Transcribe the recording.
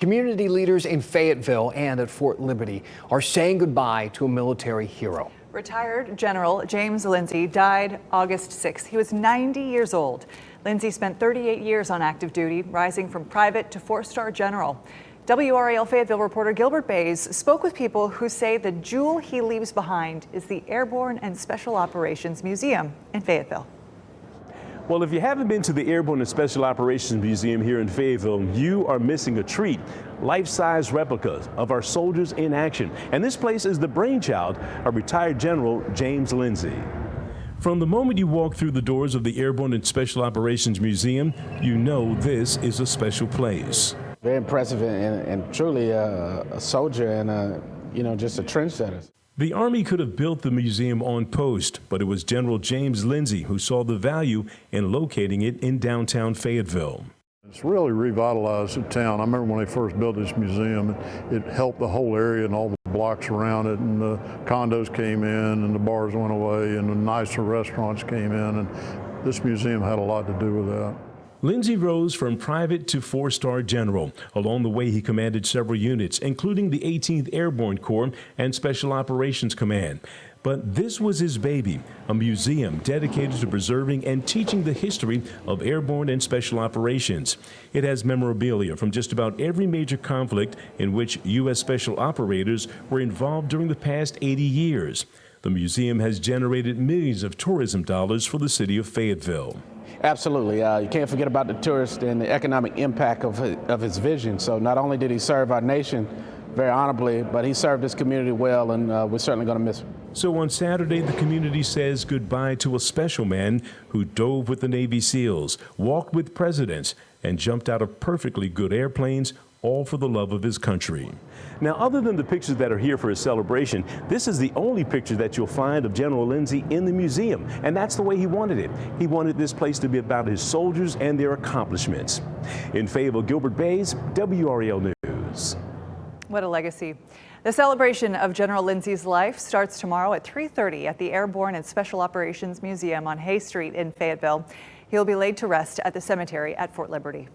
Community leaders in Fayetteville and at Fort Liberty are saying goodbye to a military hero. Retired General James Lindsay died August 6th. He was 90 years old. Lindsay spent 38 years on active duty, rising from private to four-star general. WRAL Fayetteville reporter Gilbert Bays spoke with people who say the jewel he leaves behind is the Airborne and Special Operations Museum in Fayetteville. Well, if you haven't been to the Airborne and Special Operations Museum here in Fayetteville, you are missing a treat. Life-size replicas of our soldiers in action. And this place is the brainchild of retired General James Lindsay. From the moment you walk through the doors of the Airborne and Special Operations Museum, you know this is a special place. Very impressive and truly a soldier and just a trendsetter. The Army could have built the museum on post, but it was General James Lindsay who saw the value in locating it in downtown Fayetteville. It's really revitalized the town. I remember when they first built this museum, it helped the whole area and all the blocks around it, and the condos came in and the bars went away and the nicer restaurants came in, and this museum had a lot to do with that. Lindsay rose from private to four-star general. Along the way, he commanded several units, including the 18th Airborne Corps and Special Operations Command. But this was his baby, a museum dedicated to preserving and teaching the history of airborne and special operations. It has memorabilia from just about every major conflict in which U.S. special operators were involved during the past 80 years. The museum has generated millions of tourism dollars for the city of Fayetteville. Absolutely. You can't forget about the tourists and the economic impact of his vision. So not only did he serve our nation very honorably, but he served his community well, and we're certainly going to miss him. So on Saturday, the community says goodbye to a special man who dove with the Navy SEALs, walked with presidents, and jumped out of perfectly good airplanes, all for the love of his country. Now, other than the pictures that are here for his celebration, this is the only picture that you'll find of General Lindsay in the museum, and that's the way he wanted it. He wanted this place to be about his soldiers and their accomplishments. In Fayetteville, Gilbert Bays, WRAL News. What a legacy. The celebration of General Lindsay's life starts tomorrow at 3:30 at the Airborne and Special Operations Museum on Hay Street in Fayetteville. He'll be laid to rest at the cemetery at Fort Liberty.